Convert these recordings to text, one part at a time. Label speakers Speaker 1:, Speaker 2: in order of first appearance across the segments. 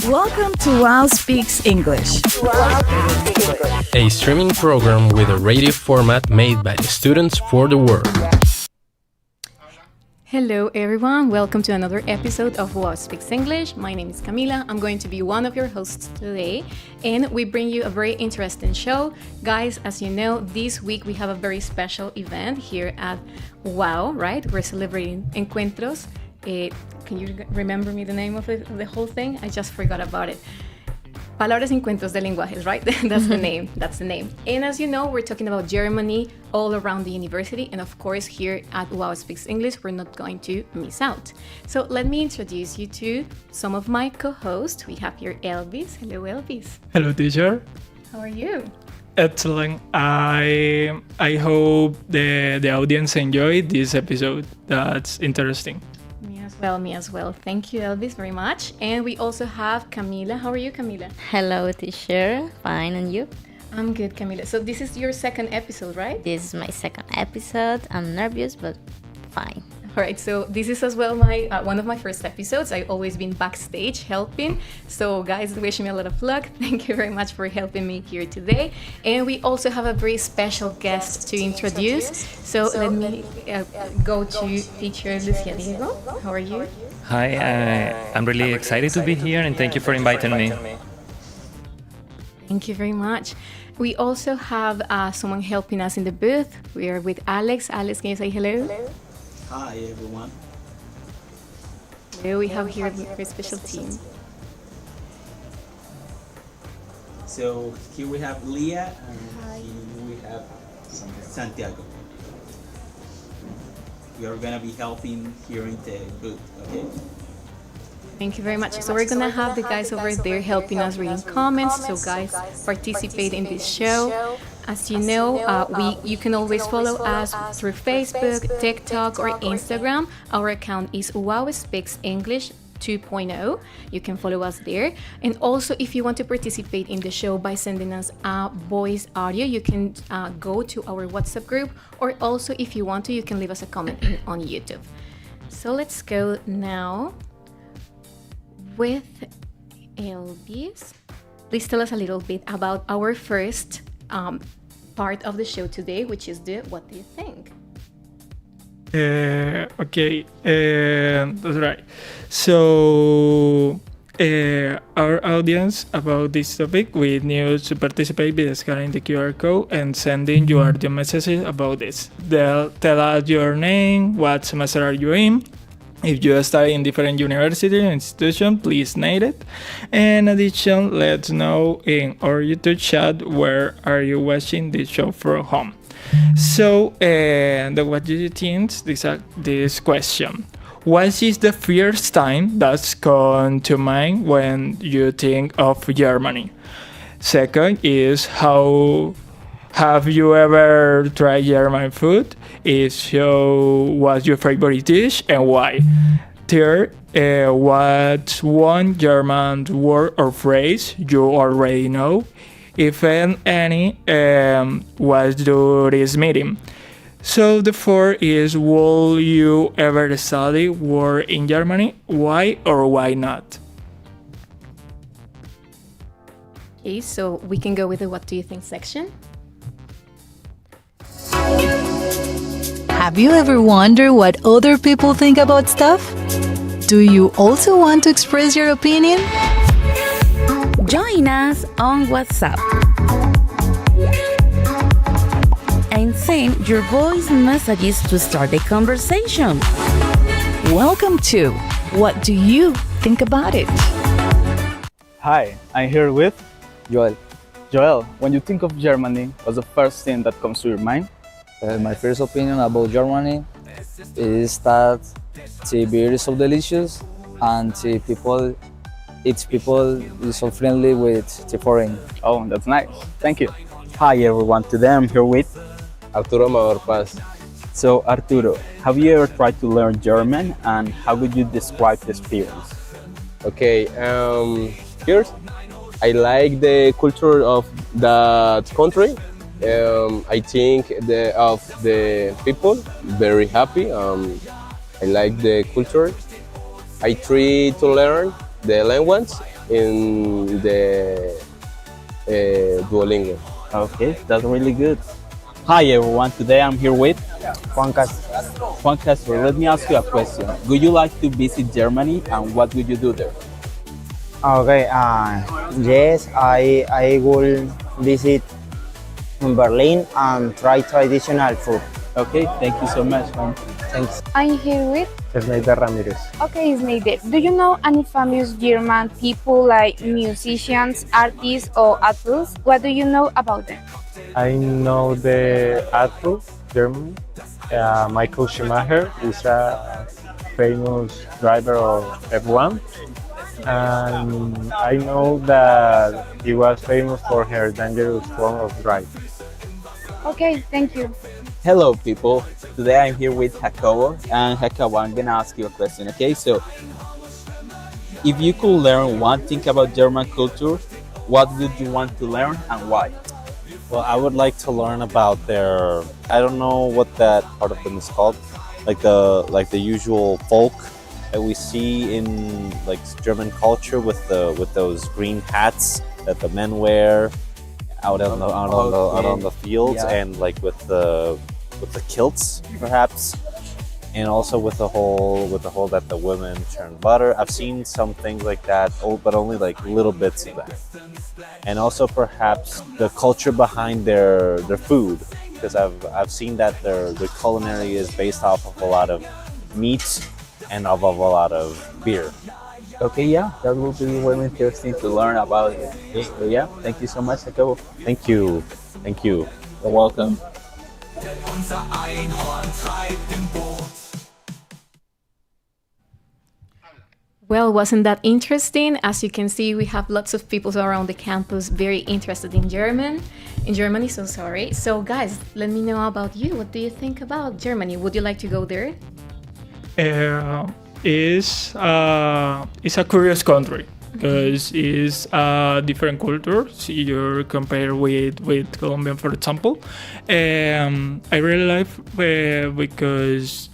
Speaker 1: Welcome to Wow Speaks English,
Speaker 2: A streaming program with a radio format made by the students for the world.
Speaker 3: Hello everyone, welcome to another episode of Wow Speaks English. My name is Camila, I'm going to be one of your hosts today, and we bring you a very interesting show. Guys, as you know, this week we have a very special event here at Wow, right? We're celebrating Encuentros. Can you remember me the name of the whole thing? I just forgot about it. Palabras y Encuentros de Lenguajes, right? That's the name. That's the name. And as you know, we're talking about Germany all around the university. And of course, here at Wow Speaks English, we're not going to miss out. So let me introduce you to some of my co-hosts. We have here Elvis. Hello, Elvis.
Speaker 4: Hello, teacher.
Speaker 3: How are you?
Speaker 4: Excellent. I hope the audience enjoyed this episode. That's interesting.
Speaker 3: Me as well. Thank you, Elvis, very much. And we also have Camila. How are you, Camila?
Speaker 5: Hello, teacher. Fine, and you?
Speaker 3: I'm good, Camila. So this is your second episode, right?
Speaker 5: This is my second episode. I'm nervous, but fine.
Speaker 3: All right, so this is as well my one of my first episodes. I've always been backstage helping. So guys, wish me a lot of luck. Thank you very much for helping me here today. And we also have a very special guest to introduce. So let me go to teacher Lucia Diego. How are you?
Speaker 6: Hi, I'm really excited to be here and thank you for inviting me.
Speaker 3: Thank you very much. We also have someone helping us in the booth. We are with Alex. Alex, can you say hello?
Speaker 7: Hi everyone.
Speaker 3: Here we have here a very special team.
Speaker 7: So here we have Leah and here we have Santiago. We are gonna be helping here in the booth, okay?
Speaker 3: Thank you very much. So we're gonna have the guys over there helping us reading comments. So guys, participate in this show. As you know, you can always follow us through Facebook, TikTok, or Instagram. Our account is Wow Speaks English 2.0. You can follow us there. And also, if you want to participate in the show by sending us a voice audio, you can go to our WhatsApp group. Or also, if you want to, you can leave us a comment on YouTube. So let's go now with Elvis. Please tell us a little bit about our first part of the show today, which is the what do you think?
Speaker 4: Okay, that's right. So, our audience about this topic, we need to participate by scanning the QR code and sending your audio messages about this. They'll tell us your name, what semester are you in. If you study in different university or institution, please name it. In addition, let's know in our YouTube chat where are you watching this show from home. So, what do you think this question? What is the first time that's come to mind when you think of Germany? Second is how have you ever tried German food? If so, what's your favorite dish and why? Third, what's one German word or phrase you already know? If any, what do this mean? So the fourth is, will you ever study work in Germany? Why or why not?
Speaker 3: Okay, so we can go with the what do you think section.
Speaker 1: Have you ever wondered what other people think about stuff? Do you also want to express your opinion? Join us on WhatsApp and send your voice messages to start the conversation. Welcome to What Do You Think About It?
Speaker 8: Hi, I'm here with Joel. Joel, when you think of Germany, what's the first thing that comes to your mind?
Speaker 9: My first opinion about Germany is that the beer is so delicious and the people is so friendly with the foreign.
Speaker 8: Oh, that's nice. Thank you. Hi everyone, today I'm here with
Speaker 10: Arturo Amador Paz.
Speaker 8: So Arturo, have you ever tried to learn German and how would you describe the experience?
Speaker 10: Okay, first, I like the culture of that country. I think of the people very happy. I like the culture. I try to learn the language in the Duolingo.
Speaker 8: Okay, that's really good. Hi everyone, today I'm here with Juan Castro. Juan Castro, let me ask you a question. Would you like to visit Germany and what would you do there?
Speaker 11: Okay, yes, I will visit Berlin and try traditional food.
Speaker 8: Okay, thank you so much, Juan.
Speaker 11: Thanks.
Speaker 12: I'm here with.
Speaker 13: Esneida Ramirez.
Speaker 12: Okay, Sneide. Do you know any famous German people like musicians, artists, or actors? What do you know about them?
Speaker 13: I know the actor, German. Michael Schumacher is a famous driver of F1. And I know that he was famous for her dangerous form of driving.
Speaker 12: Okay, thank you.
Speaker 8: Hello people, today I'm here with Jacobo, and Jacobo, I'm gonna ask you a question, okay? So, if you could learn one thing about German culture, what would you want to learn and why?
Speaker 14: Well, I would like to learn about their, I don't know what that part of them is called, like the usual folk that we see in like German culture with those green hats that the men wear out on the fields, yeah. And like with the kilts perhaps, and also with the whole that the women churn butter. I've seen some things like that, but only like little bits of that. And also perhaps the culture behind their food, because I've seen that their culinary is based off of a lot of meats and of a lot of beer.
Speaker 8: Okay, yeah, that will be really interesting to learn about it. Okay, so yeah, thank you so much, Jacobo.
Speaker 14: Thank you.
Speaker 8: You're welcome.
Speaker 3: Well, wasn't that interesting? As you can see, we have lots of people around the campus very interested in Germany, so sorry. So guys, let me know about you. What do you think about Germany? Would you like to go there?
Speaker 4: It's a curious country because it's different cultures. You compare with Colombia, for example. I really like because,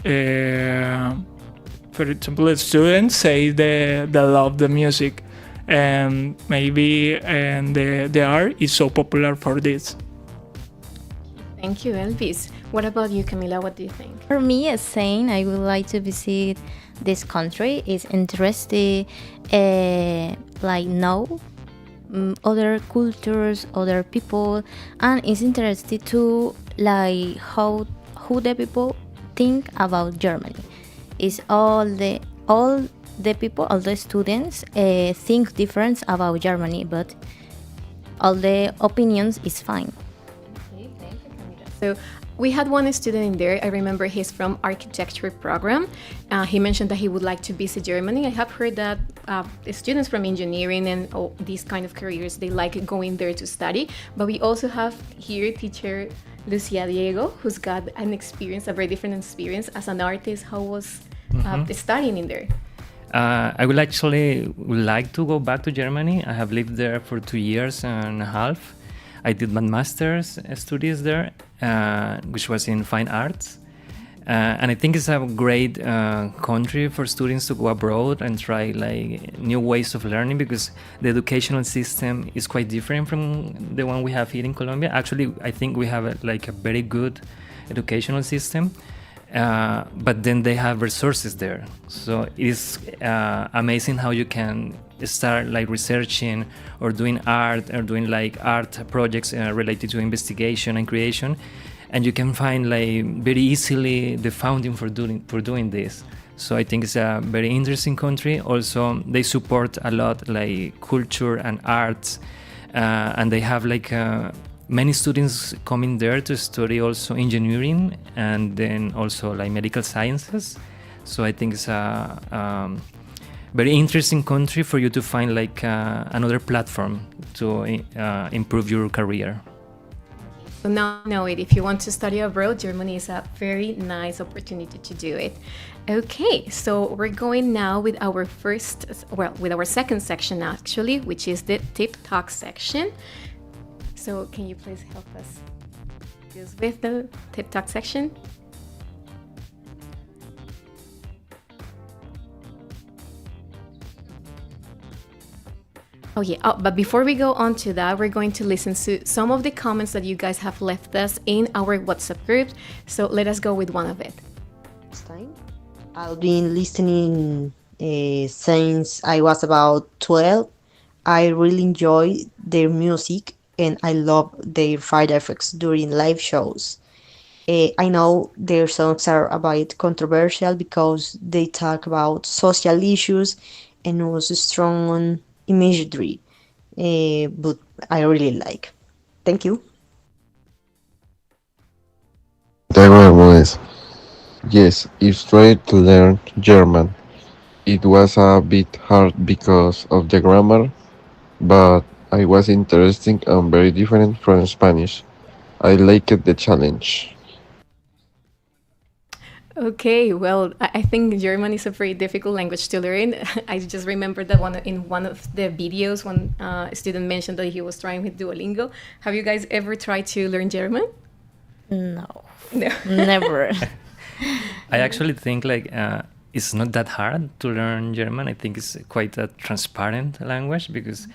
Speaker 4: for example, the students say they love the music, and maybe the art is so popular for this.
Speaker 3: Thank you, Elvis. What about you, Camila? What do you think?
Speaker 5: For me, as saying, I would like to visit this country. It's interesting, like know other cultures, other people, and it's interesting to like who the people think about Germany. It's all the people, all the students think different about Germany, but all the opinions is fine.
Speaker 3: Okay, thank you, Camila. So we had one student in there. I remember he's from architecture program. He mentioned that he would like to visit Germany. I have heard that the students from engineering and these kind of careers, they like going there to study. But we also have here teacher Lucia Diego, who's got an experience, a very different experience as an artist. How was studying in there?
Speaker 6: I would actually like to go back to Germany. I have lived there for 2 years and a half. I did my master's studies there, which was in fine arts. And I think it's a great country for students to go abroad and try like new ways of learning, because the educational system is quite different from the one we have here in Colombia. Actually, I think we have a very good educational system. But then they have resources there, so it is amazing how you can start like researching or doing art or doing like art projects related to investigation and creation, and you can find like very easily the funding for doing this. So I think it's a very interesting country. Also, they support a lot like culture and arts, and they have like many students coming there to study also engineering and then also like medical sciences. So I think it's a very interesting country for you to find like another platform to improve your career.
Speaker 3: So now you know it. If you want to study abroad, Germany is a very nice opportunity to do it. Okay, so we're going now with our with our second section actually, which is the tip talk section. So can you please help us with the tip talk section? Oh, yeah. Oh, but before we go on to that, we're going to listen to some of the comments that you guys have left us in our WhatsApp group. So let us go with one of it.
Speaker 15: Time. I've been listening since I was about 12. I really enjoy their music and I love their side effects during live shows. I know their songs are a bit controversial because they talk about social issues and also strong imagery, but I really like. Thank you.
Speaker 16: Bermúdez. Yes, it's tried to learn German. It was a bit hard because of the grammar, but I was interesting and very different from Spanish. I liked the challenge.
Speaker 3: Okay, well, I think German is a very difficult language to learn. I just remember that in one of the videos, one student mentioned that he was trying with Duolingo. Have you guys ever tried to learn German?
Speaker 5: No,
Speaker 3: No.
Speaker 5: never.
Speaker 6: I actually think it's not that hard to learn German. I think it's quite a transparent language because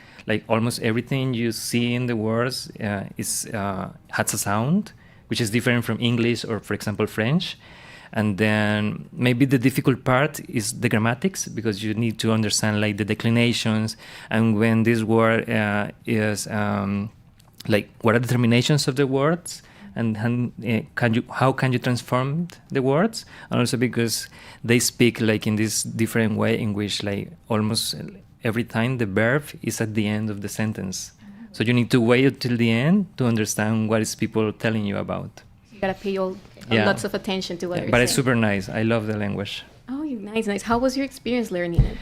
Speaker 6: almost everything you see in the words has a sound, which is different from English or, for example, French. And then maybe the difficult part is the grammatics because you need to understand the declinations and when this word is what are the terminations of the words and how can you transform the words, and also because they speak in this different way in which almost every time the verb is at the end of the sentence, so you need to wait until the end to understand what is people telling you about.
Speaker 3: You gotta pay lots of attention to what they're
Speaker 6: but
Speaker 3: saying.
Speaker 6: It's super nice. I love the language.
Speaker 3: Oh, nice. How was your experience learning it?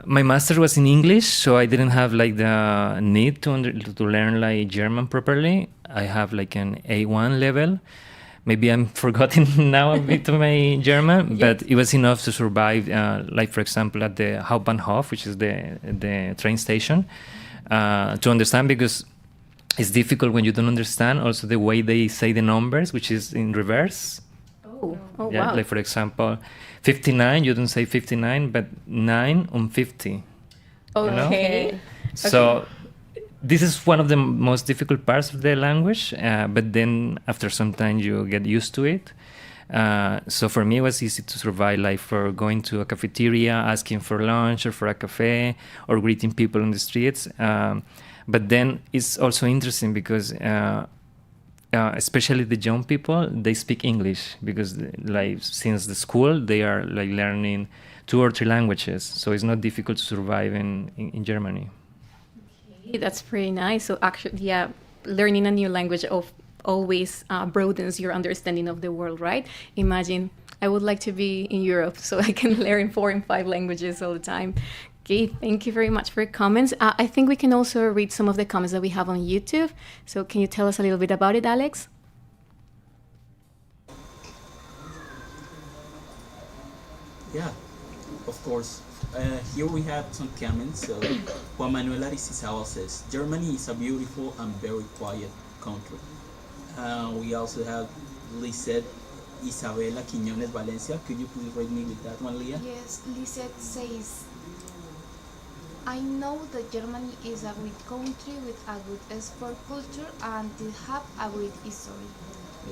Speaker 6: My master was in English, so I didn't have the need to learn German properly. I have an A1 level. Maybe I'm forgetting now a bit of my German, but it was enough to survive. For example, at the Hauptbahnhof, which is the train station, to understand because it's difficult when you don't understand also the way they say the numbers, which is in reverse.
Speaker 3: Oh,
Speaker 6: yeah,
Speaker 3: wow.
Speaker 6: For example, 59, you don't say 59, but 9 on 50.
Speaker 3: Okay.
Speaker 6: You know? So this is one of the most difficult parts of the language, but then after some time you get used to it. So for me, it was easy to survive, for going to a cafeteria, asking for lunch or for a cafe, or greeting people on the streets. But then it's also interesting because especially the young people, they speak English because since the school they are learning 2 or 3 languages, so it's not difficult to survive in Germany.
Speaker 3: Okay, that's pretty nice. So actually, yeah, learning a new language always broadens your understanding of the world, right? Imagine I would like to be in Europe so I can learn 4 and 5 languages all the time. Okay, thank you very much for your comments. I think we can also read some of the comments that we have on YouTube. So can you tell us a little bit about it, Alex?
Speaker 7: Yeah, of course. Here we have some comments. So Juan Manuel Aristizabal says, Germany is a beautiful and very quiet country. We also have Lisette Isabela Quiñones Valencia. Could you please read me with that one, Leah?
Speaker 17: Yes, Lisette says, I know that Germany is a great country with a good sport culture and they have a great history.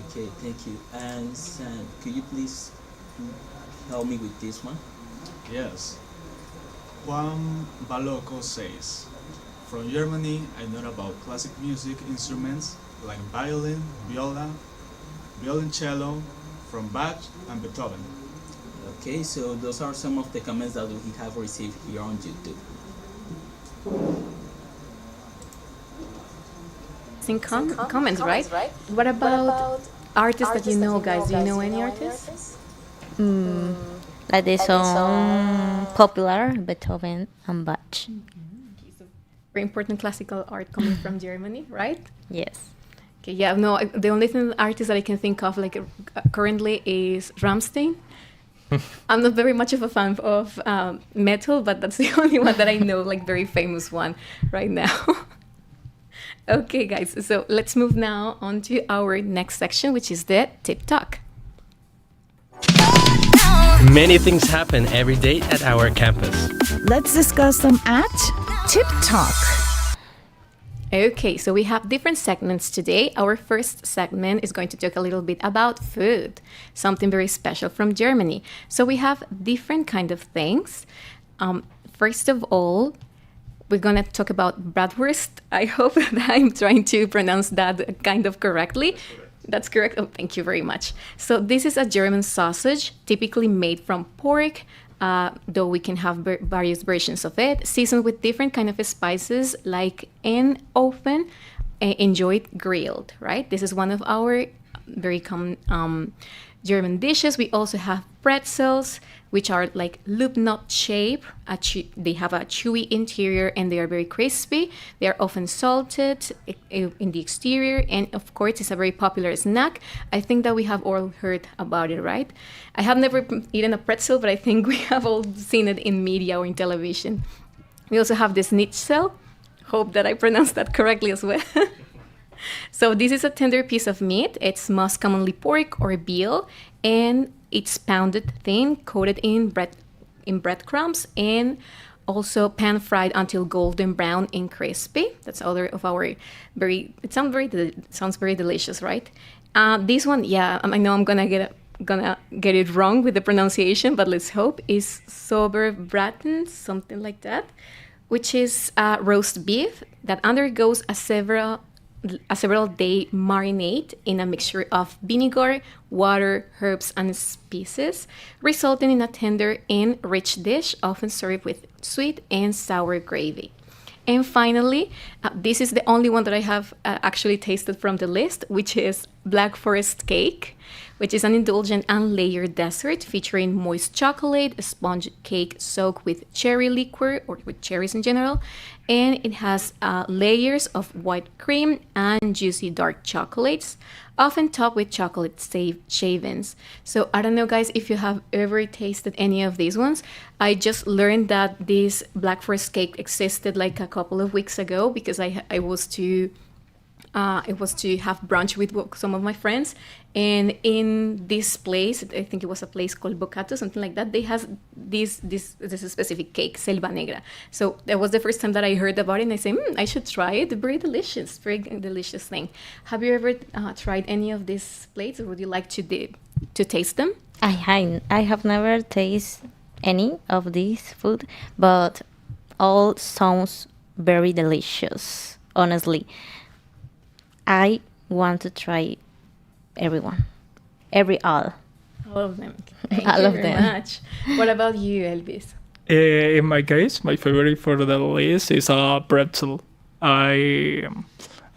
Speaker 7: Okay, thank you. And Sam, could you please help me with this one?
Speaker 18: Yes. Juan Baloco says, from Germany, I know about classic music instruments like violin, viola, violoncello, from Bach and Beethoven.
Speaker 7: Okay, so those are some of the comments that we have received here on YouTube.
Speaker 3: Comments, right? What about artists that you know, guys? Do you know any artists?
Speaker 5: Like the song popular, Beethoven and Bach.
Speaker 3: Very important classical art coming from Germany, right?
Speaker 5: Yes.
Speaker 3: Okay, yeah, no, the only artist that I can think of currently is Rammstein. I'm not very much of a fan of metal, but that's the only one that I know, very famous one right now. Okay, guys, so let's move now on to our next section, which is the Tip Talk.
Speaker 2: Many things happen every day at our campus.
Speaker 1: Let's discuss them at Tip Talk.
Speaker 3: Okay, so we have different segments today. Our first segment is going to talk a little bit about food, something very special from Germany. So we have different kind of things. First of all, we're going to talk about bratwurst. I hope that I'm trying to pronounce that kind of correctly. That's correct. Oh, thank you very much. So this is a German sausage, typically made from pork, though we can have various versions of it, seasoned with different kind of spices, like and often enjoyed grilled, right? This is one of our very common German dishes. We also have pretzels, which are like loop knot shape. They have a chewy interior and they are very crispy. They are often salted in the exterior, and of course it's a very popular snack. I think that we have all heard about it, right? I have never eaten a pretzel, but I think we have all seen it in media or in television. We also have the schnitzel. Hope that I pronounced that correctly as well. So this is a tender piece of meat. It's most commonly pork or veal, and it's pounded thin, coated in breadcrumbs, and also pan fried until golden brown and crispy. That's other of our it sounds very delicious, right? This one, yeah, I know I'm gonna get it wrong with the pronunciation, but let's hope, is Sauerbraten, something like that, which is roast beef that undergoes a several day marinade in a mixture of vinegar, water, herbs, and spices, resulting in a tender and rich dish, often served with sweet and sour gravy. And finally, this is the only one that I have actually tasted from the list, which is Black Forest cake, which is an indulgent and layered dessert featuring moist chocolate, a sponge cake soaked with cherry liqueur, or with cherries in general, and it has layers of white cream and juicy dark chocolates, often topped with chocolate shavings. So I don't know, guys, if you have ever tasted any of these ones. I just learned that this Black Forest cake existed like a couple of weeks ago, because I was to have brunch with some of my friends, and in this place, I think it was a place called Bocato, something like that, they has this specific cake, Selva Negra. So that was the first time that I heard about it, and I said, I should try it. Very delicious thing. Have you ever tried any of these plates, or would you like to taste them?
Speaker 5: I have never tasted any of this food, but all sounds very delicious, honestly. I want to try all
Speaker 3: of them. Thank
Speaker 5: all
Speaker 3: you
Speaker 5: of
Speaker 3: very
Speaker 5: them.
Speaker 3: much. What about you, Elvis?
Speaker 4: In my case, my favorite for the list is a pretzel. I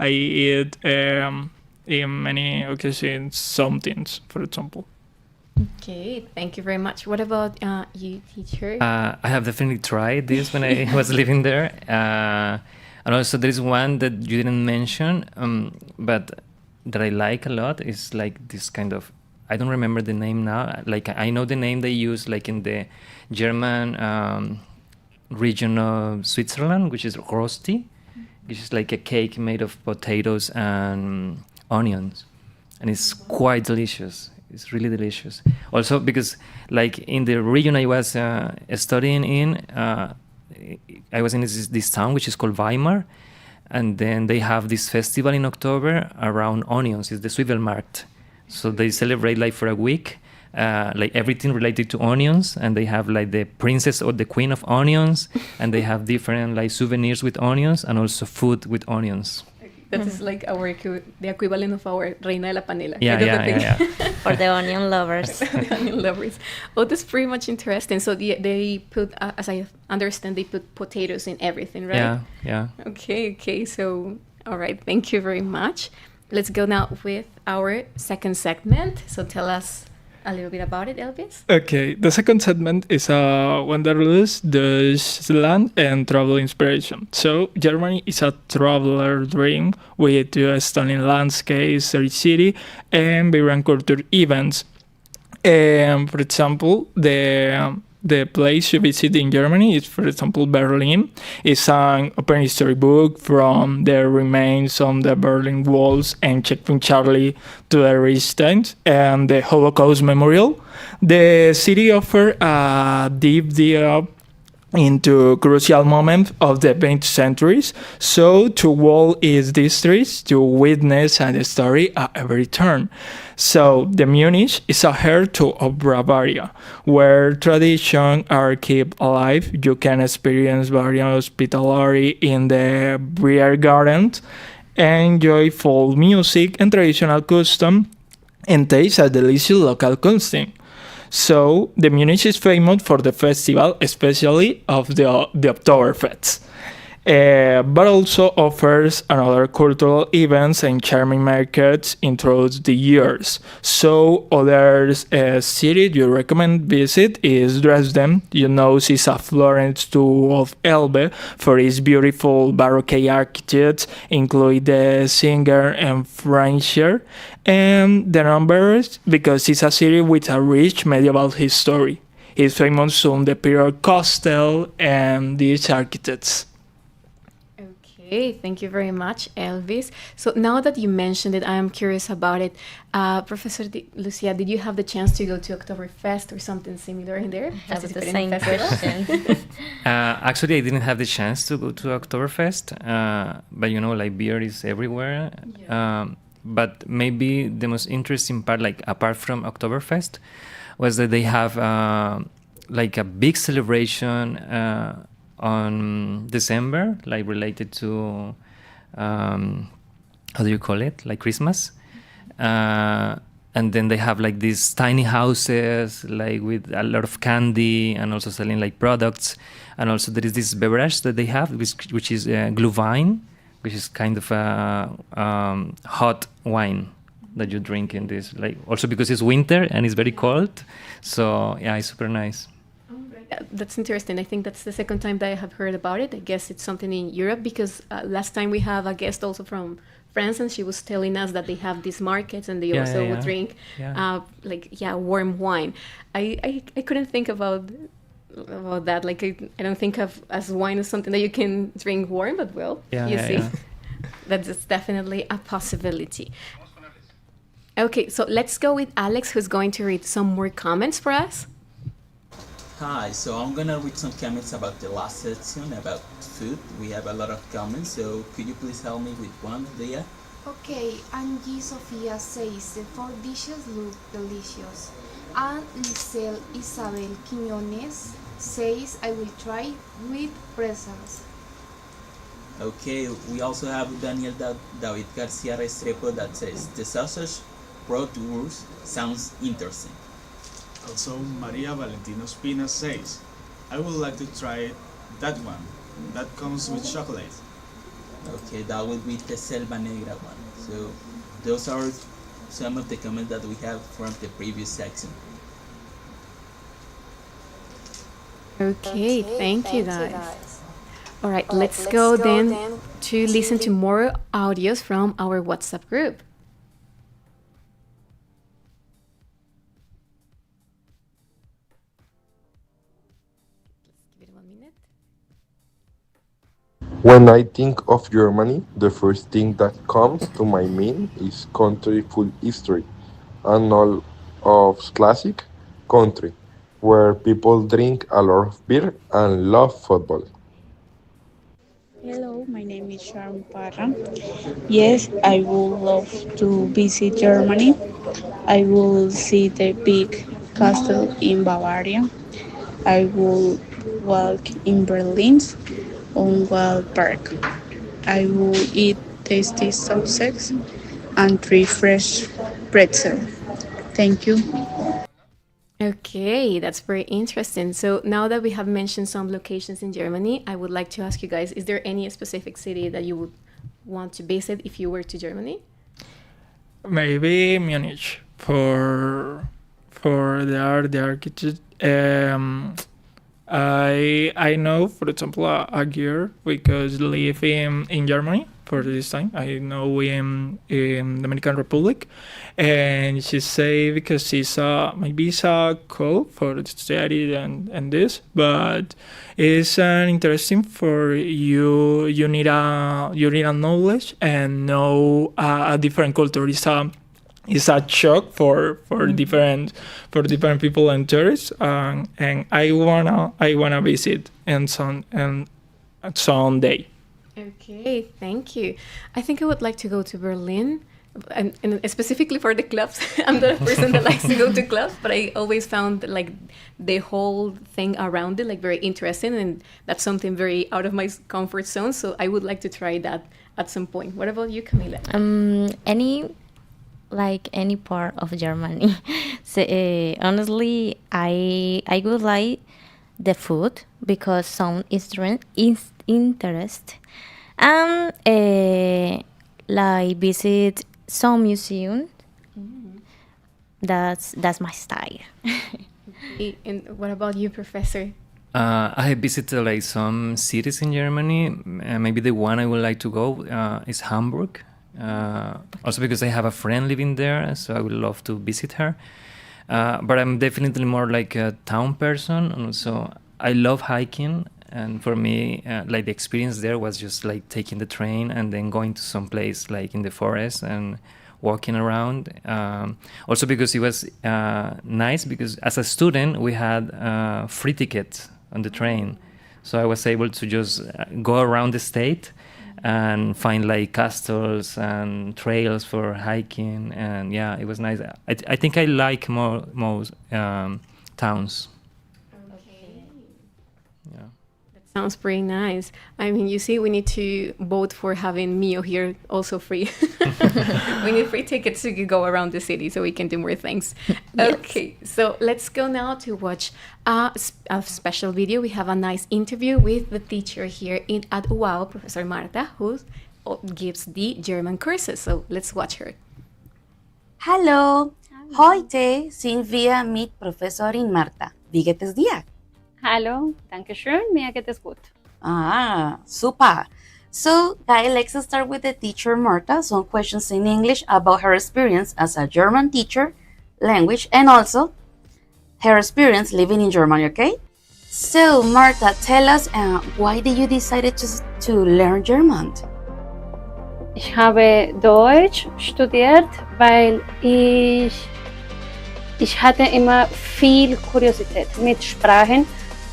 Speaker 4: eat in many occasions some things, for example.
Speaker 3: Okay, thank you very much. What about you, teacher?
Speaker 6: I have definitely tried this when I was living there. And also there is one that you didn't mention, but that I like a lot, is like this kind of, I don't remember the name now. Like I know the name they use like in the German region of Switzerland, which is rosti, which is like a cake made of potatoes and onions. And it's quite delicious. It's really delicious. Also because like in the region I was studying in, I was in this town which is called Weimar, and then they have this festival in October around onions. It's the Zwiebelmarkt. So they celebrate like for a week, like everything related to onions, and they have like the princess or the queen of onions, and they have different like souvenirs with onions and also food with onions.
Speaker 3: That is like the equivalent of our Reina de la Panela.
Speaker 6: Yeah.
Speaker 5: For the onion lovers.
Speaker 3: The onion lovers. Oh, that's pretty much interesting. So they put, as I understand, they put potatoes in everything, right?
Speaker 6: Yeah.
Speaker 3: Okay. So, all right. Thank you very much. Let's go now with our second segment. So tell us a little bit about it, Elvis.
Speaker 4: Okay, the second segment is Wanderlust, Deutschland, and travel inspiration. So Germany is a traveler dream with stunning landscapes, rich city, and vibrant culture events. And for example, the place you visit in Germany is, for example, Berlin. It's an open history book from the remains on the Berlin walls and Checkpoint Charlie to the Reichstag and the Holocaust Memorial. The city offers a deep dive into crucial moment of the 20th centuries. So to walk its districts to witness and story at every turn. So the Munich is a heart of Bavaria, where traditions are kept alive. You can experience Bavarian hospitality in the beer garden, enjoy folk music and traditional custom, and taste a delicious local cuisine. So the Munich is famous for the festival, especially of the Oktoberfest, but also offers another cultural events and charming markets throughout the years. So other city you recommend visit is Dresden. You know, it's a Florence too of Elbe for its beautiful Baroque architects, including the Singer and Francia, and the numbers because it's a city with a rich medieval history. It's famous on the period Castle and these architects.
Speaker 3: Okay, thank you very much, Elvis. So now that you mentioned it, I am curious about it. Professor Lucia, did you have the chance to go to Oktoberfest or something similar in there?
Speaker 5: That was the
Speaker 3: Participate
Speaker 5: same
Speaker 3: in festivals?
Speaker 5: question.
Speaker 6: Actually, I didn't have the chance to go to Oktoberfest, but you know, like beer is everywhere. But maybe the most interesting part, like apart from Oktoberfest, was that they have like a big celebration on December, like related to how do you call it, like Christmas, and then they have like these tiny houses, like with a lot of candy, and also selling like products, and also there is this beverage that they have, which is Glühwein, which is kind of a hot wine that you drink in this, like also because it's winter and it's very cold, so yeah, it's super nice.
Speaker 3: That's interesting. I think that's the second time that I have heard about it. I guess it's something in Europe because last time we have a guest also from France, and she was telling us that they have these markets and they also drink warm wine. I couldn't think about that. Like I don't think of as wine as something that you can drink warm, but you see, that's definitely a possibility. Okay, so let's go with Alex, who's going to read some more comments for us.
Speaker 7: Hi, so I'm gonna read some comments about the last section about food. We have a lot of comments, so could you please help me with one, Leah?
Speaker 17: Okay, Angie Sofia says the 4 dishes look delicious. And Lisel Isabel Quiñones says I will try with pretzels.
Speaker 7: Okay, we also have Daniel David Garcia Restrepo that says the sausage bratwurst sounds interesting.
Speaker 18: Also, Maria Valentino Spina says, I would like to try that one. That comes with chocolate.
Speaker 7: Okay, that would be the Selva Negra one. So those are some of the comments that we have from the previous section.
Speaker 3: Okay, thank you guys. All right, let's go then to listen to more audios from our WhatsApp group.
Speaker 16: When I think of Germany, the first thing that comes to my mind is country full history and all of classic country, where people drink a lot of beer and love football.
Speaker 19: Hello, my name is Sharon Parra. Yes, I would love to visit Germany. I will see the big castle in Bavaria. I will walk in Berlin's on Wild Park. I will eat tasty sausages and 3 fresh pretzel. Thank you.
Speaker 3: Okay, that's very interesting. So now that we have mentioned some locations in Germany, I would like to ask you guys, is there any specific city that you would want to visit if you were to Germany?
Speaker 4: Maybe Munich for the art, the architecture. I know, for example, a girl because live in Germany for this time. I know in Dominican Republic, and she say because maybe it's a code for study and this, but it's interesting for you. You need a knowledge and know a different culture. is a shock for different people and tourists, and I wanna visit and someday.
Speaker 3: Okay, thank you. I think I would like to go to Berlin, and specifically for the clubs. I'm not a person that likes to go to clubs, but I always found like the whole thing around it like very interesting, and that's something very out of my comfort zone. So I would like to try that at some point. What about you, Camila?
Speaker 5: Any part of Germany. So, honestly, I would like the food because some interest, and like visit some museum. That's my style.
Speaker 3: And what about you, Professor?
Speaker 6: I have visited like some cities in Germany. Maybe the one I would like to go is Hamburg. Also because I have a friend living there, so I would love to visit her. But I'm definitely more like a town person, and so I love hiking. And for me, like the experience there was just like taking the train and then going to some place like in the forest and walking around. Also because it was nice because as a student we had free tickets on the train, so I was able to just go around the state and find like castles and trails for hiking, and yeah, it was nice. I think I like most towns.
Speaker 3: Sounds pretty nice. I mean, you see, we need to vote for having Mio here also free. We need free tickets to go around the city so we can do more things.
Speaker 5: Yes.
Speaker 3: Okay, so let's go now to watch a special video. We have a nice interview with the teacher here at UAO, Professor Marta, who gives the German courses. So let's watch her.
Speaker 20: Hallo, heute sind wir mit Professorin Marta. Wie geht es dir?
Speaker 21: Hallo, danke schön, mir geht es gut.
Speaker 20: Ah, super. So, guys, let's start with the teacher Marta. Some questions in English about her experience as a German teacher, language, and also her experience living in Germany, okay? So, Marta, tell us why did you decide to learn German?
Speaker 21: Ich habe Deutsch studiert, weil ich hatte immer viel Kuriosität mit Sprachen.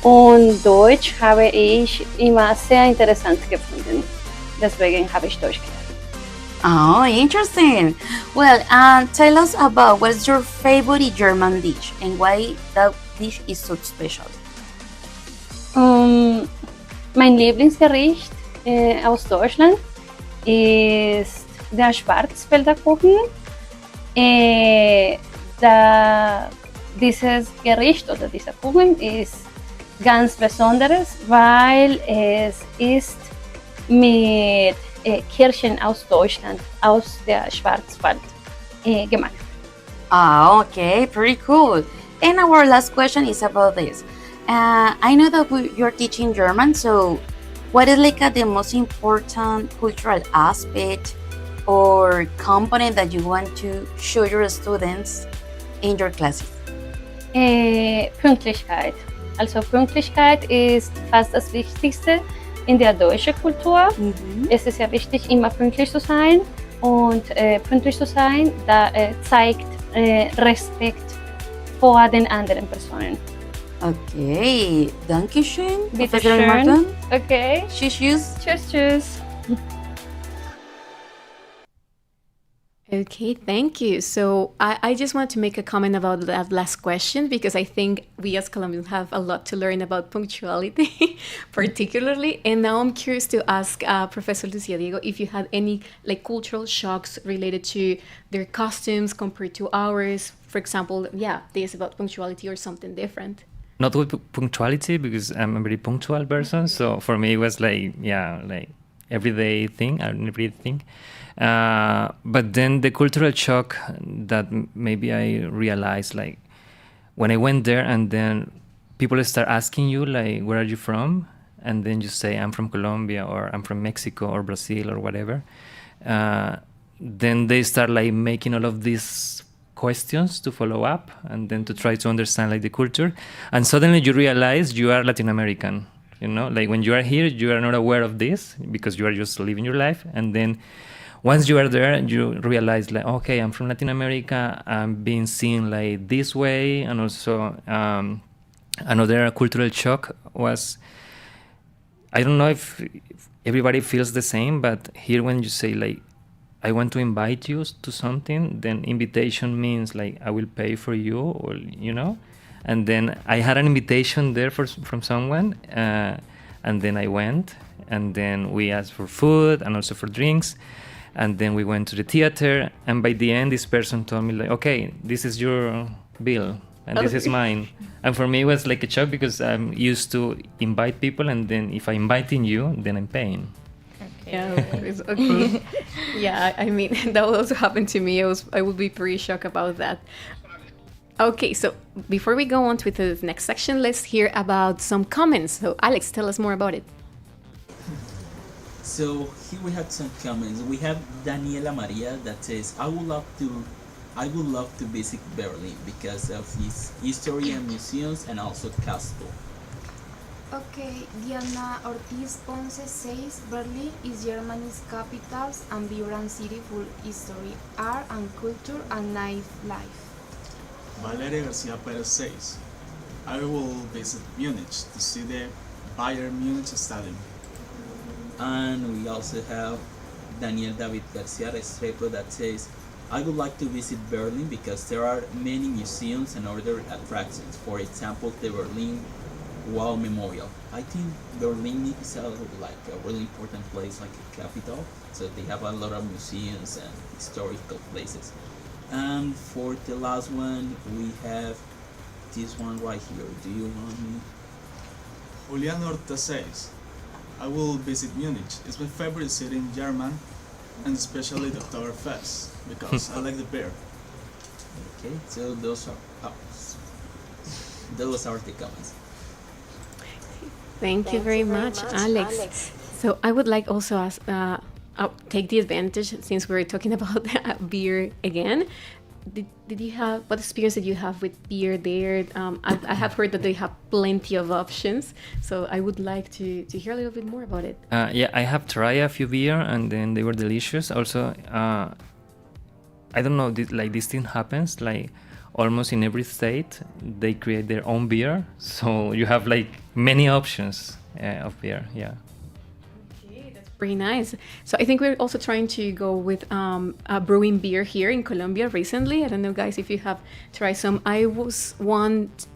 Speaker 21: Und Deutsch habe ich immer sehr interessant gefunden. Deswegen habe ich Deutsch gelernt.
Speaker 20: Oh, interesting. Well, tell us about what's your favorite German dish and why that dish is so special.
Speaker 21: Mein Lieblingsgericht aus Deutschland ist der Schwarzwälderkuchen. Dieses Gericht oder dieser Kuchen ist ganz besonderes, weil es ist mit Kirschen aus Deutschland, aus der Schwarzwald gemacht.
Speaker 20: Ah, okay, pretty cool. And our last question is about this. I know that you're teaching German, so what is like the most important cultural aspect or component that you want to show your students in your classes?
Speaker 21: Pünktlichkeit. Also Pünktlichkeit ist fast das Wichtigste in der deutschen Kultur. Es ist ja wichtig, immer pünktlich zu sein. Und pünktlich zu sein, da zeigt Respekt vor den anderen Personen.
Speaker 20: Okay, danke schön.
Speaker 21: Bitte schön. Okay.
Speaker 20: Tschüss, tschüss.
Speaker 21: Tschüss, tschüss.
Speaker 3: Okay, thank you. So I just want to make a comment about that last question because I think we as Colombians have a lot to learn about punctuality, particularly. And now I'm curious to ask Professor Lucia Diego if you had any like cultural shocks related to their costumes compared to ours. For example, this about punctuality or something different.
Speaker 6: Not with punctuality because I'm a very punctual person. So for me, it was like everyday thing, everything. But then the cultural shock that maybe I realized, like when I went there and then people start asking you like, where are you from? And then you say, I'm from Colombia or I'm from Mexico or Brazil or whatever. Then they start like making all of these questions to follow up and then to try to understand like the culture. And suddenly you realize you are Latin American, you know, like when you are here, you are not aware of this because you are just living your life. And then once you are there, you realize like, okay, I'm from Latin America. I'm being seen like this way, and also another cultural shock was, I don't know if everybody feels the same, but here when you say like, I want to invite you to something, then invitation means like I will pay for you, or and then I had an invitation there from someone, and then I went, and then we asked for food and also for drinks, and then we went to the theater, and by the end this person told me like, okay, this is your bill and this is mine. And for me it was like a shock, because I'm used to invite people, and then if I'm inviting you, then I'm paying.
Speaker 3: Yeah, it's okay. Yeah, I mean, that would also happen to me. I would be pretty shocked about that. Okay, so before we go on to the next section, let's hear about some comments. So Alex, tell us more about it.
Speaker 7: So here we have some comments. We have Daniela Maria that says, I would love to visit Berlin because of its history and museums, and also castle.
Speaker 17: Okay, Diana Ortiz Ponce says Berlin is Germany's capital and vibrant city full history, art and culture and nightlife.
Speaker 18: Valeria Garcia Perez says, I will visit Munich to see the Bayern Munich Stadium.
Speaker 7: And we also have Daniel David Garcia Restrepo that says, I would like to visit Berlin because there are many museums and other attractions. For example, the Berlin Wall Memorial. I think Berlin is a really important place, like a capital, so they have a lot of museums and historical places. And for the last one, we have this one right here. Do you want me?
Speaker 18: Julian Horta says, I will visit Munich. It's my favorite city in Germany, and especially the Oktoberfest, because I like the beer.
Speaker 7: Okay, so those are the comments.
Speaker 3: Thank you very much, Alex. So I would like also ask, take the advantage, since we're talking about beer again. Did you have, what experience did you have with beer there? I have heard that they have plenty of options, so I would like to hear a little bit more about it.
Speaker 6: Yeah, I have tried a few beer, and then they were delicious. Also, I don't know, this thing happens like almost in every state. They create their own beer, so you have like many options of beer. Yeah.
Speaker 3: Pretty nice. So I think we're also trying to go with brewing beer here in Colombia recently. I don't know, guys, if you have tried some. I was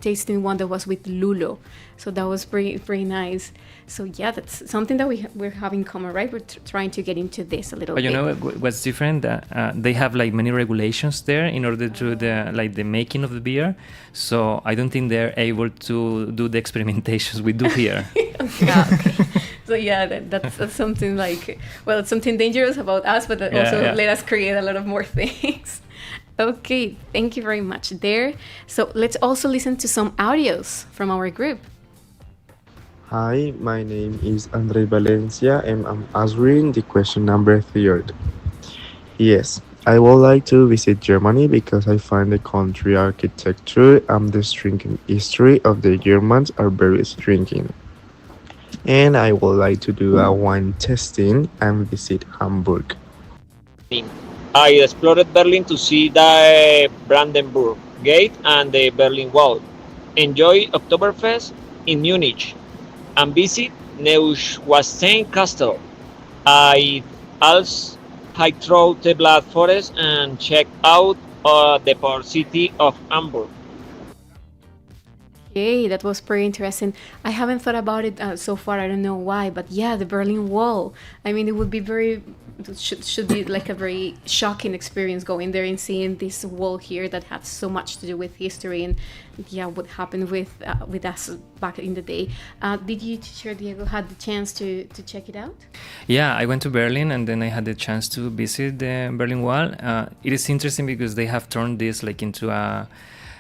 Speaker 3: tasting one that was with lulo, so that was pretty nice. So yeah, that's something that we're having in common, right? We're trying to get into this a little bit.
Speaker 6: But you know what's different? They have like many regulations there in order to the making of the beer. So I don't think they're able to do the experimentations we do here.
Speaker 3: Okay. So yeah, that's something like, well, it's something dangerous about us, but also let us create a lot of more things. Okay, thank you very much there. So let's also listen to some audios from our group.
Speaker 9: Hi, my name is Andre Valencia and I'm answering the question number 3. Yes, I would like to visit Germany because I find the country architecture and the drinking history of the Germans are very striking. And I would like to do a wine tasting and visit Hamburg.
Speaker 22: I explored Berlin to see the Brandenburg Gate and the Berlin Wall. Enjoy Oktoberfest in Munich and visit Neuschwanstein Castle. I also hiked through the Black Forest and checked out the port city of Hamburg.
Speaker 3: Okay, that was pretty interesting. I haven't thought about it so far. I don't know why, but yeah, the Berlin Wall. I mean, it would be should be like a very shocking experience going there and seeing this wall here that has so much to do with history and what happened with us back in the day. Did you, teacher Diego, had the chance to check it out?
Speaker 6: Yeah, I went to Berlin and then I had the chance to visit the Berlin Wall. It is interesting because they have turned this like into a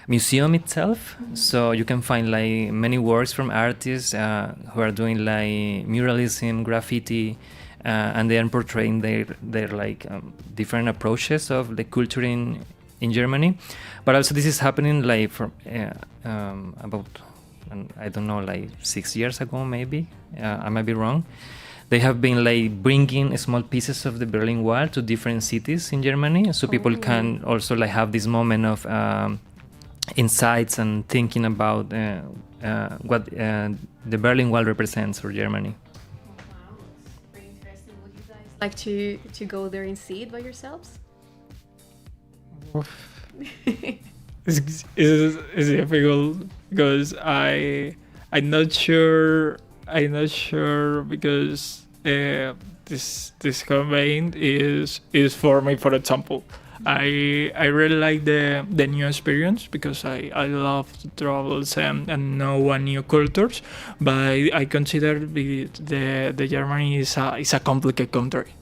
Speaker 6: museum itself, so you can find like many works from artists who are doing like muralism, graffiti, and they are portraying their like different approaches of the culture in Germany. But also this is happening like from about I don't know, like 6 years ago maybe. I might be wrong. they have been like bringing small pieces of the Berlin Wall to different cities in Germany, so people can also like have this moment of insights and thinking about what the Berlin Wall represents for Germany.
Speaker 3: Very interesting. Would you guys like to go there and see it by yourselves?
Speaker 4: It's difficult because I'm not sure because this campaign is for me. For example, I really like the new experience because I love to travel and know new cultures, but I consider the Germany is a complicated country.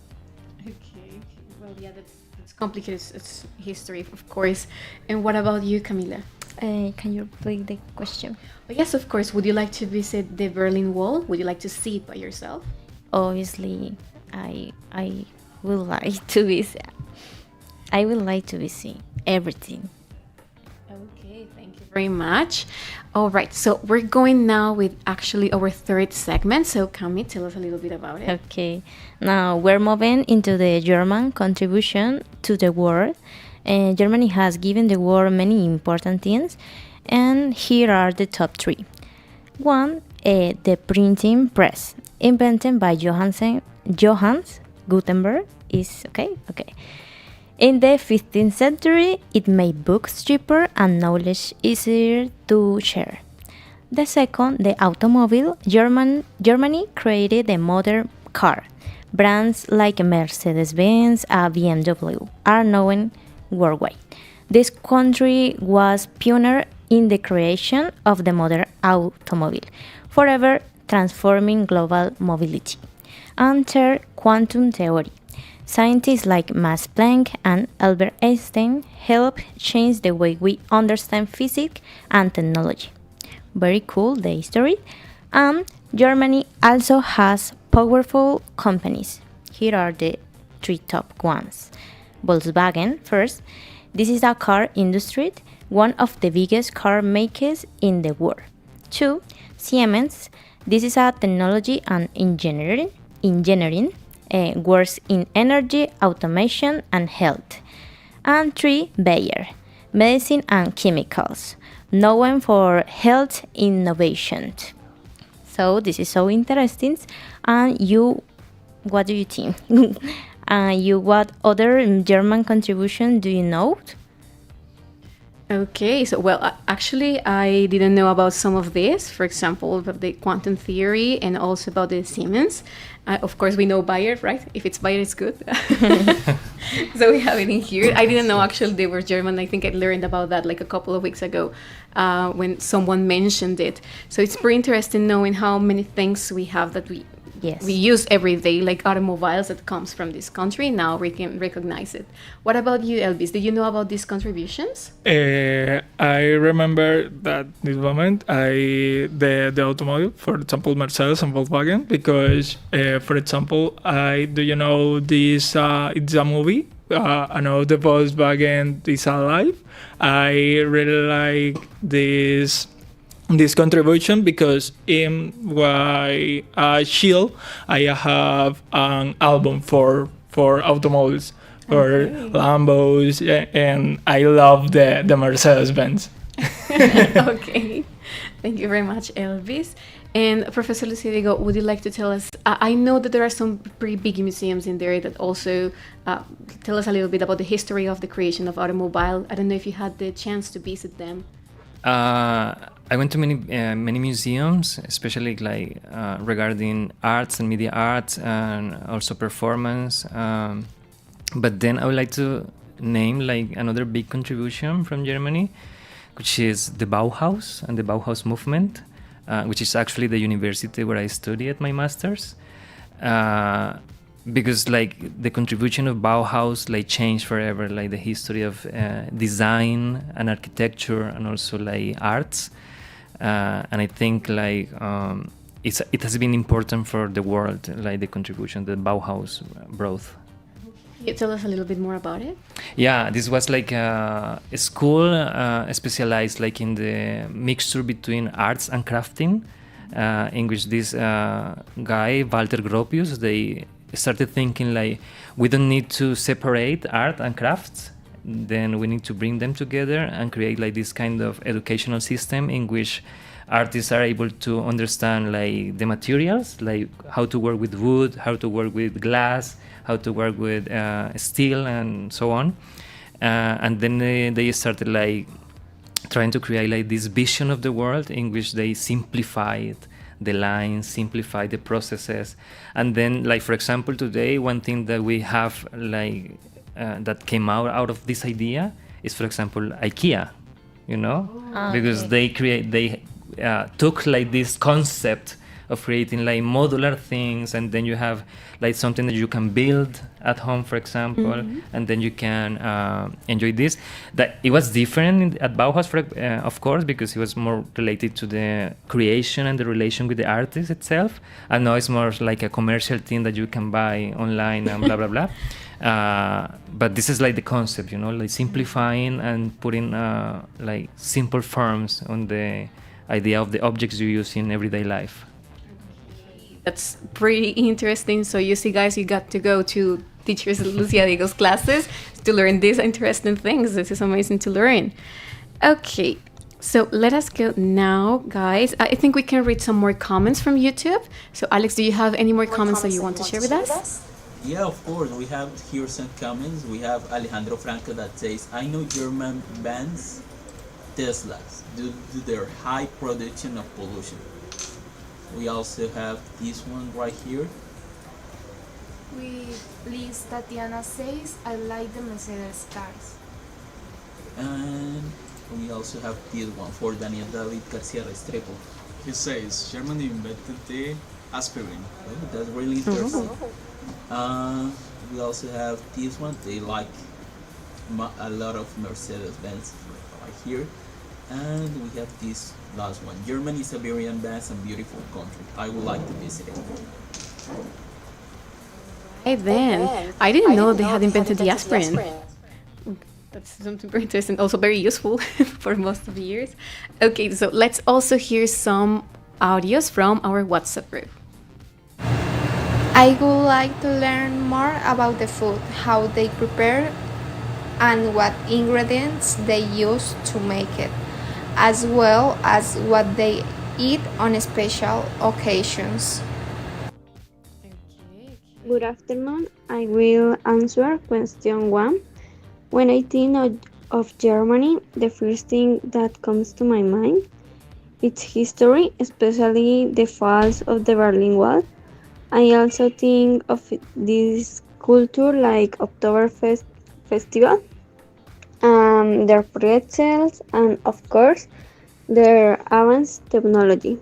Speaker 3: Okay. Well, yeah, that's complicated. It's history, of course. And what about you, Camila?
Speaker 5: Can you repeat the question?
Speaker 3: Oh, yes, of course. Would you like to visit the Berlin Wall? Would you like to see it by yourself?
Speaker 5: Obviously, I would like to visit. I would like to visit everything.
Speaker 3: Okay, thank you very much. All right, so we're going now with actually our third segment. So, Cami, tell us a little bit about it.
Speaker 5: Okay, now we're moving into the German contribution to the world. Germany has given the world many important things, and here are the top 3. 1, the printing press, invented by Johannes Gutenberg. Is okay. In the 15th century, it made books cheaper and knowledge easier to share. The second, the automobile. Germany created the modern car. Brands like Mercedes-Benz and BMW are known worldwide. This country was pioneer in the creation of the modern automobile, forever transforming global mobility. And third, quantum theory. Scientists like Max Planck and Albert Einstein helped change the way we understand physics and technology. Very cool, the history. Germany also has powerful companies. Here are the 3 top ones. Volkswagen, first. This is a car industry, one of the biggest car makers in the world. 2, Siemens. This is a technology and engineering. Works in energy, automation, and health. And 3, Bayer, medicine and chemicals, known for health innovation. So this is so interesting. And you, what do you think? What other German contribution do you know?
Speaker 3: Okay, so well, actually, I didn't know about some of this. For example, about the quantum theory and also about the Siemens. Of course, we know Bayer, right? If it's Bayer, it's good. So we have it in here. I didn't know actually they were German. I think I learned about that like a couple of weeks ago when someone mentioned it. So it's pretty interesting knowing how many things we have that we use every day, like automobiles that comes from this country. Now we can recognize it. What about you, Elvis? Do you know about these contributions?
Speaker 4: I remember that this moment the automobile, for example, Mercedes and Volkswagen, because for example, do you know this? It's a movie. I know the Volkswagen is alive. I really like this contribution because in my shield I have an album for automobiles, for Lambos, and I love the Mercedes-Benz.
Speaker 3: Okay, thank you very much, Elvis. And Professor Lucidigo, would you like to tell us, I know that there are some pretty big museums in there that also tell us a little bit about the history of the creation of automobile. I don't know if you had the chance to visit them.
Speaker 6: I went to many museums, especially like regarding arts and media arts and also performance. But then I would like to name like another big contribution from Germany, which is the Bauhaus and the Bauhaus movement, which is actually the university where I studied my master's. Because like the contribution of Bauhaus like changed forever, like the history of design and architecture and also like arts. And I think like it has been important for the world, like the contribution that Bauhaus brought.
Speaker 3: Can you tell us a little bit more about it?
Speaker 6: Yeah, this was like a school specialized like in the mixture between arts and crafting. in which this guy Walter Gropius, they started thinking like we don't need to separate art and crafts, then we need to bring them together and create like this kind of educational system in which artists are able to understand like the materials, like how to work with wood, how to work with glass, how to work with steel and so on. And then they started like trying to create like this vision of the world in which they simplified the lines, simplify the processes. And then, like, for example, today, one thing that we have like that came out of this idea is, for example, IKEA, you know, because they took like this concept of creating like modular things, and then you have like something that you can build at home, for example, and then you can enjoy this. That it was different at Bauhaus, of course, because it was more related to the creation and the relation with the artist itself, and now it's more like a commercial thing that you can buy online and blah blah blah. But this is like the concept, you know, like simplifying and putting like simple forms on the idea of the objects you use in everyday life.
Speaker 3: That's pretty interesting. So you see, guys, you got to go to teachers Lucia Diego's classes to learn these interesting things. This is amazing to learn. Okay, so let us go now, guys. I think we can read some more comments from YouTube. So Alex, do you have any more comments that you want to share with us?
Speaker 7: Yeah, of course. We have here some comments. We have Alejandro Franco that says, I know German bands, Teslas, due to their high production of pollution. We also have this one right here.
Speaker 17: Liz Tatiana says, I like the Mercedes cars.
Speaker 7: And we also have this one for Daniel David Garcia Restrepo.
Speaker 18: He says, Germany invented the aspirin.
Speaker 7: Oh, that's really interesting. We also have this one. They like a lot of Mercedes-Benz right here. And we have this last one. Germany is a very advanced and beautiful country. I would like to visit it.
Speaker 3: Hey, then. I didn't know they had invented the aspirin. That's something very interesting. Also very useful for most of the years. Okay, so let's also hear some audios from our WhatsApp group.
Speaker 12: I would like to learn more about the food, how they prepare, and what ingredients they use to make it, as well as what they eat on special occasions.
Speaker 10: Good afternoon. I will answer question 1. When I think of Germany, the first thing that comes to my mind is history, especially the falls of the Berlin Wall. I also think of this culture like Oktoberfest festival, their pretzels, and of course their advanced technology.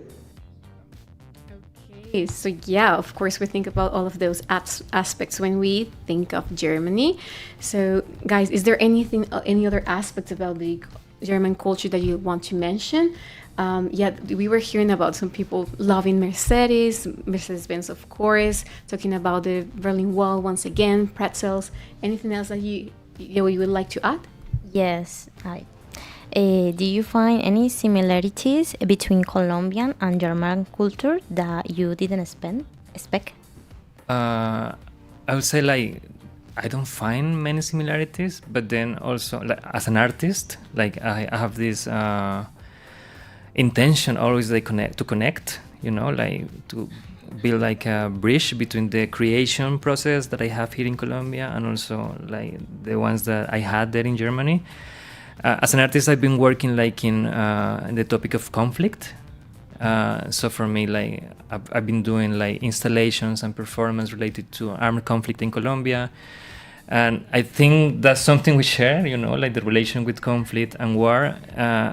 Speaker 3: Okay, so yeah, of course we think about all of those aspects when we think of Germany. So guys, is there any other aspects about the German culture that you want to mention? Yeah, we were hearing about some people loving Mercedes-Benz, of course, talking about the Berlin Wall once again, pretzels. Anything else that you would like to add?
Speaker 5: Yes, do you find any similarities between Colombian and German culture that you didn't expect?
Speaker 6: I would say like I don't find many similarities, but then also like, as an artist, like I have this intention always like connect, you know, like to build like a bridge between the creation process that I have here in Colombia and also like the ones that I had there in Germany. As an artist, I've been working like in the topic of conflict. So for me, like I've been doing like installations and performance related to armed conflict in Colombia. And I think that's something we share, you know, like the relation with conflict and war.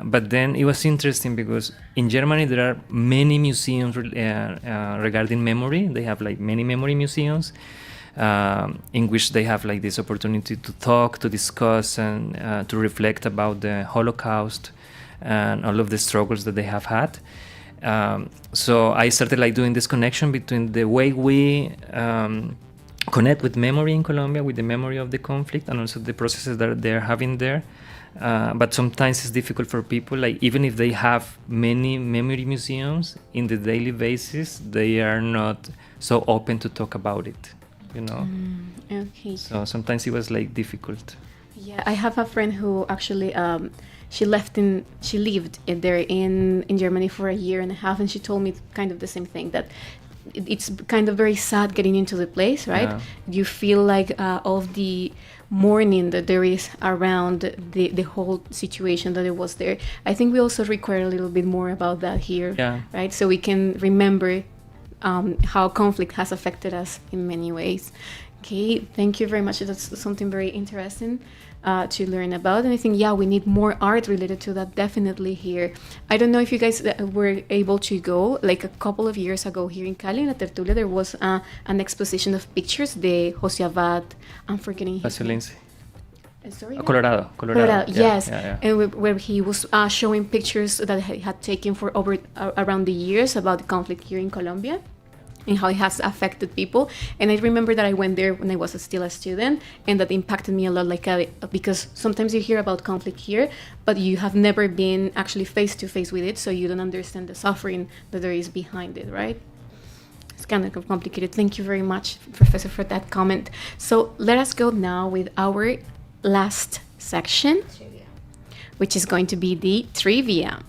Speaker 6: But then it was interesting because in Germany there are many museums regarding memory. They have like many memory museums in which they have like this opportunity to talk, to discuss, and to reflect about the Holocaust and all of the struggles that they have had. So I started like doing this connection between the way we connect with memory in Colombia, with the memory of the conflict, and also the processes that they're having there. But sometimes it's difficult for people, like even if they have many memory museums in the daily basis, they are not so open to talk about it, you know.
Speaker 3: Okay.
Speaker 6: So sometimes it was like difficult.
Speaker 3: Yeah, I have a friend who actually she lived there in Germany for a year and a half, and she told me kind of the same thing, that it's kind of very sad getting into the place, right?
Speaker 6: Yeah.
Speaker 3: You feel like all of the mourning that there is around the whole situation that it was there. I think we also require a little bit more about that here, right? So we can remember how conflict has affected us in many ways. Okay, thank you very much. That's something very interesting to learn about. And I think, we need more art related to that definitely here. I don't know if you guys were able to go, like a couple of years ago here in Cali, in La Tertulia, there was an exposition of pictures, the José Abad, I'm forgetting his name. Sorry?
Speaker 6: Colorado.
Speaker 3: Yes.
Speaker 6: Yeah.
Speaker 3: And where he was showing pictures that he had taken for around the years about the conflict here in Colombia and how it has affected people. And I remember that I went there when I was still a student, and that impacted me a lot, because sometimes you hear about conflict here, but you have never been actually face to face with it, so you don't understand the suffering that there is behind it, right? It's kind of complicated. Thank you very much, Professor, for that comment. So let us go now with our last section, which is going to be the trivia.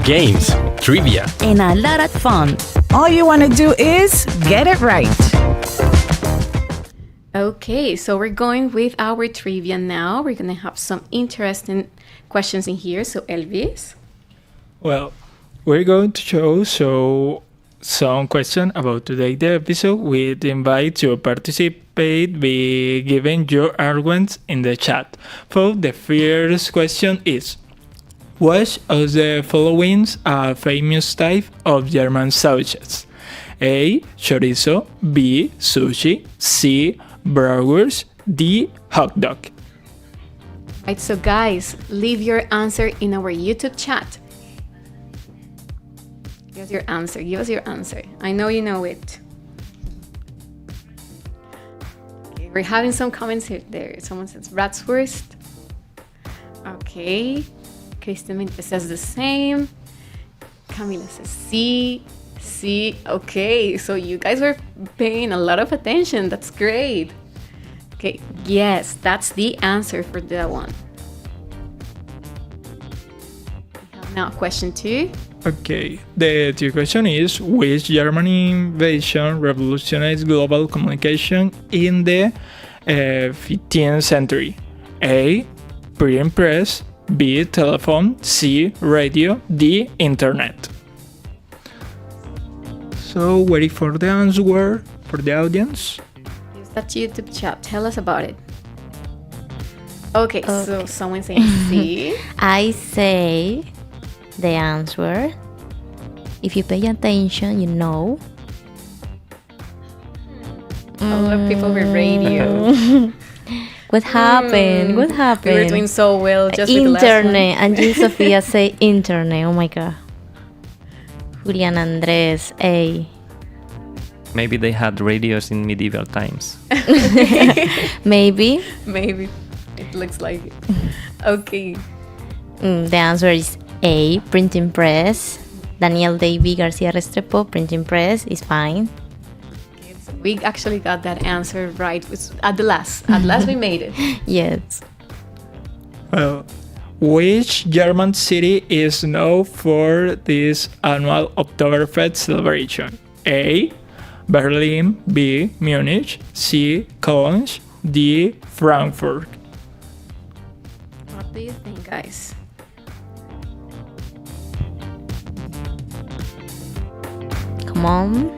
Speaker 2: Games, trivia,
Speaker 1: and a lot of fun. All you want to do is get it right.
Speaker 3: Okay, so we're going with our trivia now. We're going to have some interesting questions in here. So, Elvis?
Speaker 4: Well, we're going to show some questions about today's episode. We invite you to participate by giving your arguments in the chat. So the first question is, which of the following are famous type of German sausages? A. Chorizo, B. Sushi, C. Bratwurst, D. Hot dog.
Speaker 3: Right, so guys, leave your answer in our YouTube chat. Give us your answer. I know you know it. Okay, we're having some comments here. There, someone says bratwurst. Okay. Kristen says the same. Camila says C. Okay, so you guys were paying a lot of attention. That's great. Okay, yes, that's the answer for that one. We have now question 2.
Speaker 4: Okay, the two question is, which German invasion revolutionized global communication in the 15th century? A. Printing press, B. Telephone, C. Radio, D. Internet. So, waiting for the answer for the audience.
Speaker 3: Use that YouTube chat. Tell us about it. Okay, so someone saying C.
Speaker 5: I say the answer. If you pay attention, you know.
Speaker 3: A lot of people with radio.
Speaker 5: What happened? What happened?
Speaker 3: We were doing so well just with the last
Speaker 5: internet.
Speaker 3: one.
Speaker 5: And Jean Sofia say internet. Oh my god. Julian Andres, A.
Speaker 6: Maybe they had radios in medieval times.
Speaker 5: Maybe.
Speaker 3: Maybe. It looks like it. Okay.
Speaker 5: The answer is A. Printing press. Daniel David Garcia Restrepo, printing press is fine.
Speaker 3: We actually got that answer right. At last we made it.
Speaker 5: Yes.
Speaker 4: Well, which German city is known for this annual Oktoberfest celebration? A. Berlin, B. Munich, C. Cologne, D. Frankfurt.
Speaker 3: What do you think, guys?
Speaker 5: Come on.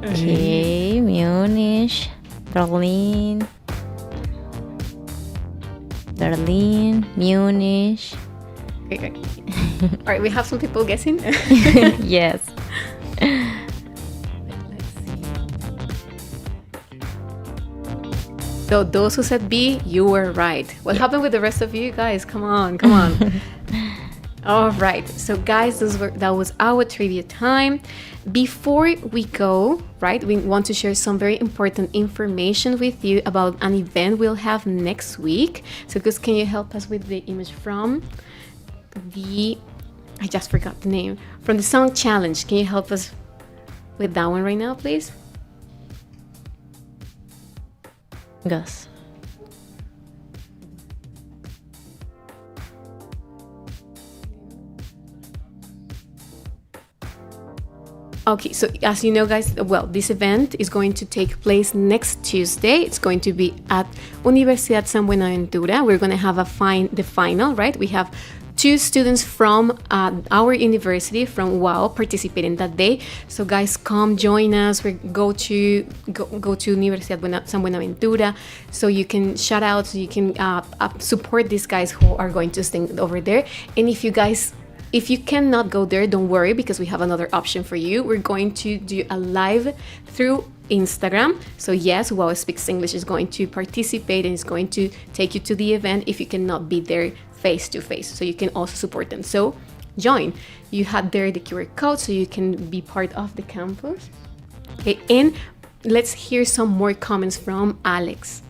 Speaker 5: Okay, Munich, Berlin, Munich.
Speaker 3: Okay. All right, we have some people guessing.
Speaker 5: Yes.
Speaker 3: Let's see. So those who said B, you were right. What happened with the rest of you guys? Come on. All right, so guys, that was our trivia time. Before we go, right, we want to share some very important information with you about an event we'll have next week. So, Gus, can you help us with the image from I just forgot the name, from the song challenge? Can you help us with that one right now, please?
Speaker 5: Gus.
Speaker 3: Okay, so as you know, guys, well, this event is going to take place next Tuesday. It's going to be at Universidad San Buenaventura. We're going to have the final, right? We have 2 students from our university, from WOW, participating that day. So guys, come join us. We go to Universidad San Buenaventura, so you can shout out, so you can support these guys who are going to sing over there. And if you cannot go there, don't worry, because we have another option for you. We're going to do a live through Instagram. So yes, WOW Speaks English is going to participate and is going to take you to the event if you cannot be there face to face. So you can also support them. So join. You have there the QR code, so you can be part of the campus. Okay, and let's hear some more comments from Alex.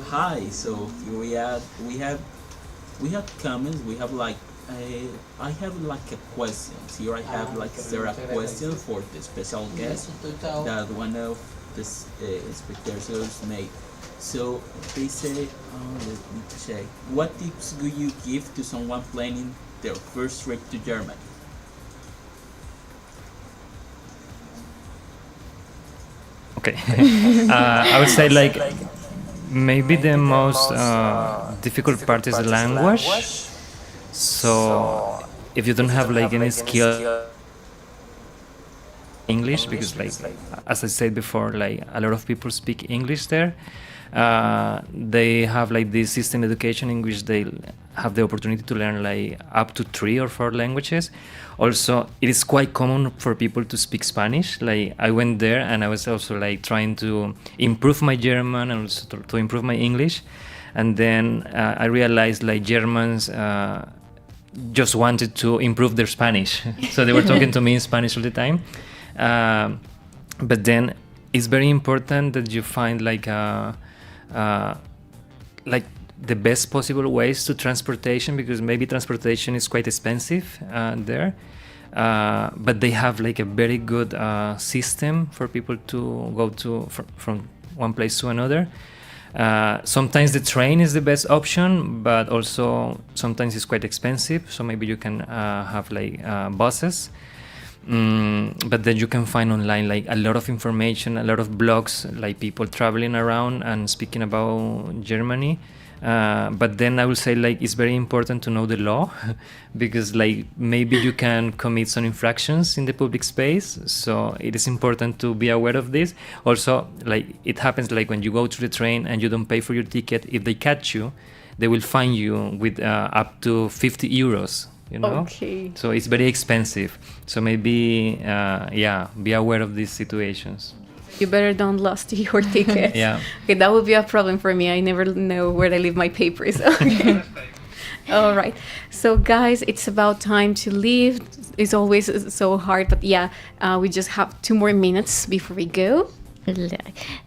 Speaker 7: Hi, so here we have comments. We have I have a question. Here I have a question for the special guest that one of the spectators made. So they say, let me check. What tips would you give to someone planning their first trip to Germany?
Speaker 6: Okay, I would say maybe the most difficult part is the language. So if you don't have any skill English, because as I said before, a lot of people speak English there. They have this system education in which they have the opportunity to learn up to 3 or 4 languages. Also, it is quite common for people to speak Spanish. I went there and I was also trying to improve my German and also to improve my English. And then I realized Germans just wanted to improve their Spanish. So they were talking to me in Spanish all the time. But then it's very important that you find the best possible ways to transportation, because maybe transportation is quite expensive there, but they have a very good system for people to go to from one place to another. Sometimes the train is the best option, but also sometimes it's quite expensive, so maybe you can have buses. But then you can find online a lot of information, a lot of blogs, people traveling around and speaking about Germany. But then I will say it's very important to know the law, because maybe you can commit some infractions in the public space, so it is important to be aware of this. Also, it happens when you go to the train and you don't pay for your ticket, if they catch you, they will fine you with up to 50 euros.
Speaker 3: Okay.
Speaker 6: So it's very expensive. So maybe, be aware of these situations.
Speaker 3: You better don't lose your ticket.
Speaker 6: Yeah.
Speaker 3: Okay, that would be a problem for me. I never know where I leave my papers. Okay. All right. So guys, it's about time to leave. It's always so hard, but we just have 2 more minutes before we go.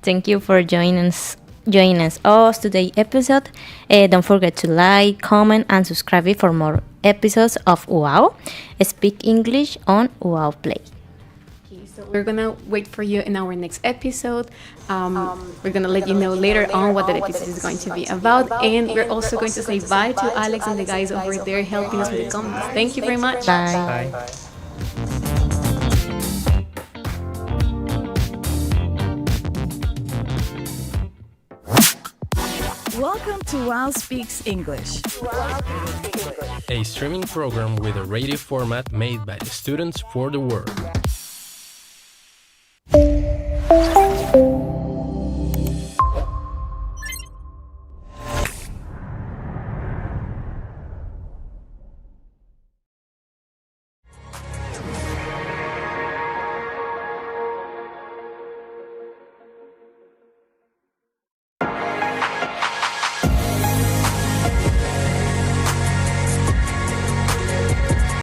Speaker 5: Thank you for joining us today's episode. Don't forget to like, comment, and subscribe for more episodes of WOW Speak English on WOW Play.
Speaker 3: Okay, so we're gonna wait for you in our next episode. We're gonna let you know later on what the episode is going to be about, and we're also going to say bye to Alex and the guys over there helping us with the comments. Thank you very much.
Speaker 5: Bye.
Speaker 6: Bye.
Speaker 1: Welcome to WOW Speaks English,
Speaker 2: a streaming program with a radio format made by the students for the world.